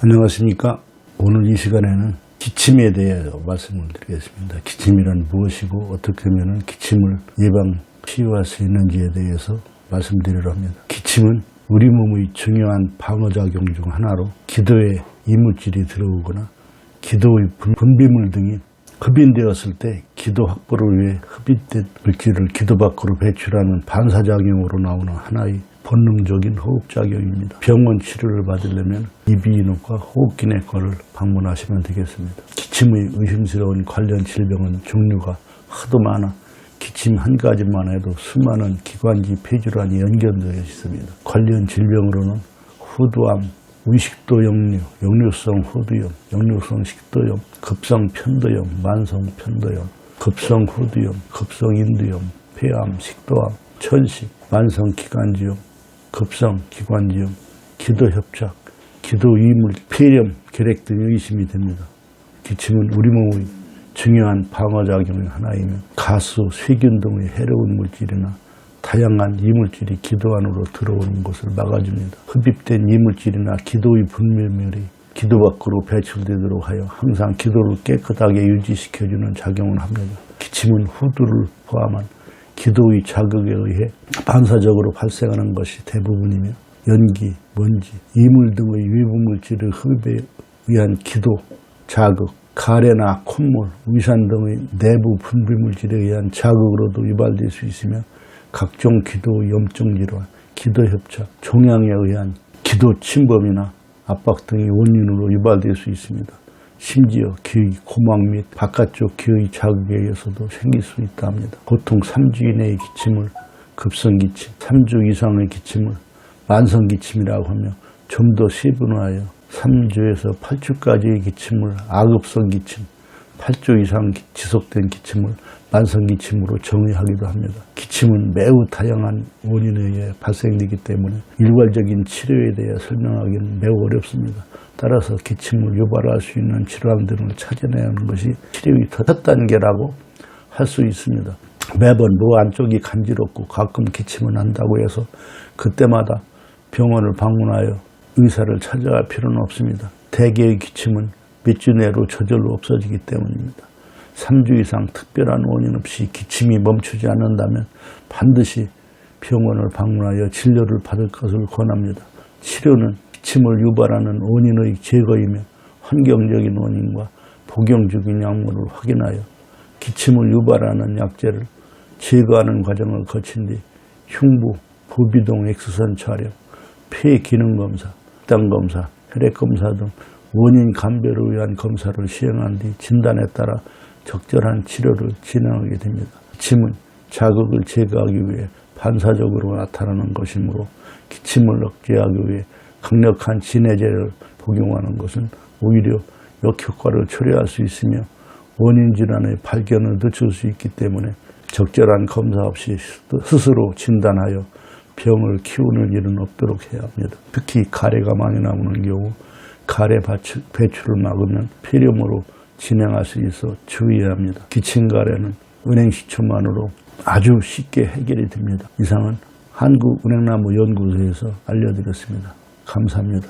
안녕하십니까. 오늘 이 시간에는 기침에 대해서 말씀을 드리겠습니다. 기침이란 무엇이고 어떻게 하면 기침을 예방 치유할 수 있는지에 대해서 말씀드리려 합니다. 기침은 우리 몸의 중요한 방어작용 중 하나로 기도에 이물질이 들어오거나 기도의 분비물 등이 흡인되었을 때 기도 확보를 위해 흡입된 물질을 기도 밖으로 배출하는 반사작용으로 나오는 하나의 본능적인 호흡작용입니다. 병원 치료를 받으려면 이비인후과 호흡기내과를 방문하시면 되겠습니다. 기침의 의심스러운 관련 질병은 종류가 하도 많아 기침 한 가지만 해도 수많은 기관지 폐질환이 연결되어 있습니다. 관련 질병으로는 후두암, 의식도 역류, 역류성 후두염, 역류성 식도염, 급성 편도염, 만성 편도염, 급성 후두염, 급성 인두염, 폐암, 식도암, 천식, 만성 기관지염, 급성 기관지염, 기도협착, 기도이물, 폐렴, 결핵 등이 의심이 됩니다. 기침은 우리 몸의 중요한 방어작용의 하나이며 가수, 세균 등의 해로운 물질이나 다양한 이물질이 기도 안으로 들어오는 것을 막아줍니다. 흡입된 이물질이나 기도의 분비물이 기도 밖으로 배출되도록 하여 항상 기도를 깨끗하게 유지시켜주는 작용을 합니다. 기침은 후두를 포함한 기도의 자극에 의해 반사적으로 발생하는 것이 대부분이며 연기, 먼지, 이물 등의 외부 물질의 흡입에 의한 기도 자극, 가래나 콧물, 위산 등의 내부 분비물질에 의한 자극으로도 유발될 수 있으며 각종 기도 염증 질환, 기도협착, 종양에 의한 기도 침범이나 압박 등의 원인으로 유발될 수 있습니다. 심지어 귀의 고막 및 바깥쪽 귀의 자극에 의해서도 생길 수 있다 합니다. 보통 3주 이내의 기침을 급성기침, 3주 이상의 기침을 만성기침이라고 하며 좀 더 세분화하여 3주에서 8주까지의 기침을 아급성기침, 8주 이상 지속된 기침을 만성기침으로 정의하기도 합니다. 기침은 매우 다양한 원인에 의해 발생되기 때문에 일괄적인 치료에 대해 설명하기는 매우 어렵습니다. 따라서 기침을 유발할 수 있는 질환들을 찾아내야 하는 것이 치료의 첫 단계라고 할 수 있습니다. 매번 뭐 안쪽이 간지럽고 가끔 기침을 난다고 해서 그때마다 병원을 방문하여 의사를 찾아갈 필요는 없습니다. 대개의 기침은 몇 주 내로 저절로 없어지기 때문입니다. 3주 이상 특별한 원인 없이 기침이 멈추지 않는다면 반드시 병원을 방문하여 진료를 받을 것을 권합니다. 치료는 기침을 유발하는 원인의 제거이며 환경적인 원인과 복용 중인 약물을 확인하여 기침을 유발하는 약제를 제거하는 과정을 거친 뒤 흉부, 부비동 X선 촬영, 폐 기능 검사, 혈당 검사, 혈액 검사 등 원인 감별을 위한 검사를 시행한 뒤 진단에 따라 적절한 치료를 진행하게 됩니다. 기침은 자극을 제거하기 위해 반사적으로 나타나는 것이므로 기침을 억제하기 위해 강력한 진해제를 복용하는 것은 오히려 역효과를 초래할 수 있으며 원인 질환의 발견을 늦출 수 있기 때문에 적절한 검사 없이 스스로 진단하여 병을 키우는 일은 없도록 해야 합니다. 특히 가래가 많이 나오는 경우 가래 배출을 막으면 폐렴으로 진행할 수 있어 주의해야 합니다. 기침 가래는 은행식초만으로 아주 쉽게 해결이 됩니다. 이상은 한국은행나무연구소에서 알려드렸습니다. 감사합니다.